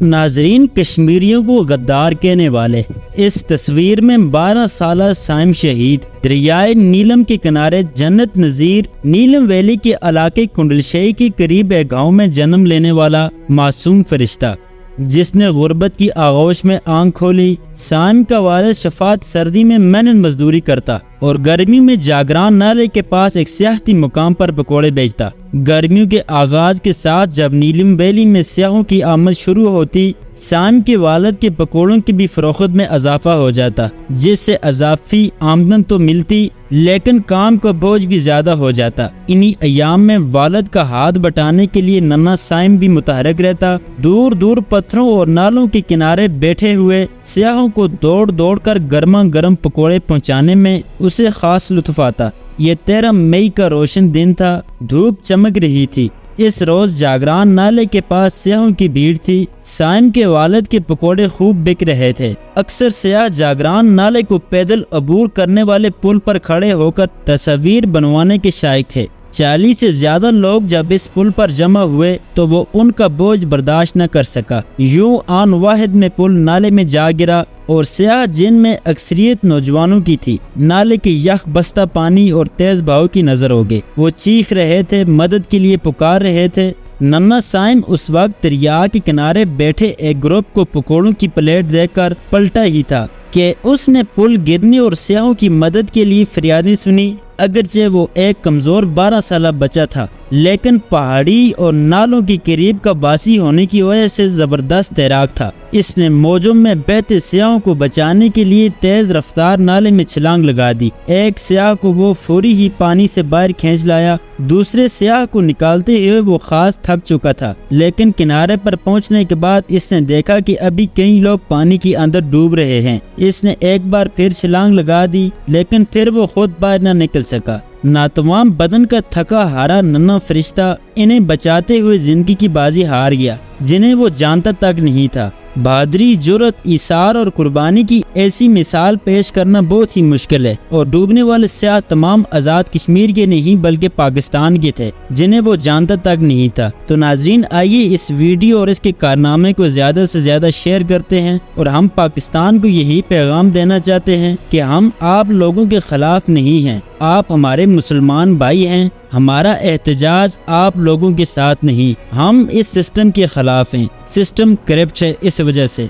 ناظرین، کشمیریوں کو غدار کہنے والے اس تصویر میں 12 سالہ سائم شہید دریائے نیلم کے کنارے جنت نظیر نیلم ویلی کے علاقے کنڈلشئی کے قریب ایک گاؤں میں جنم لینے والا معصوم فرشتہ جس نے غربت کی آغوش میں آنکھ کھولی۔ سائم کا والد شفاعت سردی میں محنت مزدوری کرتا اور گرمی میں جاگران نالے کے پاس ایک سیاحتی مقام پر پکوڑے بیچتا۔ گرمیوں کے آغاز کے ساتھ جب نیلم ویلی میں سیاحوں کی آمد شروع ہوتی، سائم کے والد کے پکوڑوں کی بھی فروخت میں اضافہ ہو جاتا، جس سے اضافی آمدن تو ملتی لیکن کام کا بوجھ بھی زیادہ ہو جاتا۔ انہی ایام میں والد کا ہاتھ بٹانے کے لیے ننھا سائم بھی متحرک رہتا۔ دور دور پتھروں اور نالوں کے کنارے بیٹھے ہوئے سیاحوں کو دوڑ دوڑ کر گرما گرم پکوڑے پہنچانے میں اسے خاص لطف آتا۔ یہ 13 مئی کا روشن دن تھا، دھوپ چمک رہی تھی۔ اس روز جاگران نالے کے پاس سیاحوں کی بھیڑ تھی۔ سائم کے والد کے پکوڑے خوب بک رہے تھے۔ اکثر سیاح جاگران نالے کو پیدل عبور کرنے والے پل پر کھڑے ہو کر تصاویر بنوانے کے شائق تھے۔ 40 سے زیادہ لوگ جب اس پل پر جمع ہوئے تو وہ ان کا بوجھ برداشت نہ کر سکا۔ یوں آن واحد میں پل نالے میں جا گرا اور سیاح، جن میں اکثریت نوجوانوں کی تھی، نالے کے یخ بستہ پانی اور تیز بہاؤ کی نظر ہو گئے۔ وہ چیخ رہے تھے، مدد کے لیے پکار رہے تھے۔ ننھا سائم اس وقت دریا کے کنارے بیٹھے ایک گروپ کو پکوڑوں کی پلیٹ دے کر پلٹا ہی تھا کہ اس نے پل گرنے اور سیاحوں کی مدد کے لیے فریادیں سنی۔ اگرچہ وہ ایک کمزور 12 سالہ بچہ تھا، لیکن پہاڑی اور نالوں کے قریب کا باسی ہونے کی وجہ سے زبردست تیراک تھا۔ اس نے موجوں میں بہتے سیاحوں کو بچانے کے لیے تیز رفتار نالے میں چھلانگ لگا دی۔ ایک سیاح کو وہ فوری ہی پانی سے باہر کھینچ لایا۔ دوسرے سیاح کو نکالتے ہوئے وہ خاص تھک چکا تھا، لیکن کنارے پر پہنچنے کے بعد اس نے دیکھا کہ ابھی کئی لوگ پانی کے اندر ڈوب رہے ہیں۔ اس نے ایک بار پھر چھلانگ لگا دی، لیکن پھر وہ خود باہر نہ نکل سکا۔ ناتمام بدن کا تھکا ہارا ننھا فرشتہ انہیں بچاتے ہوئے زندگی کی بازی ہار گیا، جنہیں وہ جانتا تک نہیں تھا۔ بہادری، جرأت، ایثار اور قربانی کی ایسی مثال پیش کرنا بہت ہی مشکل ہے، اور ڈوبنے والے سیاح تمام آزاد کشمیر کے نہیں بلکہ پاکستان کے تھے، جنہیں وہ جانتا تک نہیں تھا۔ تو ناظرین، آئیے اس ویڈیو اور اس کے کارنامے کو زیادہ سے زیادہ شیئر کرتے ہیں، اور ہم پاکستان کو یہی پیغام دینا چاہتے ہیں کہ ہم آپ لوگوں کے خلاف نہیں ہیں، آپ ہمارے مسلمان بھائی ہیں۔ ہمارا احتجاج آپ لوگوں کے ساتھ نہیں، ہم اس سسٹم کے خلاف ہیں۔ سسٹم کرپٹ ہے، اس وجہ سے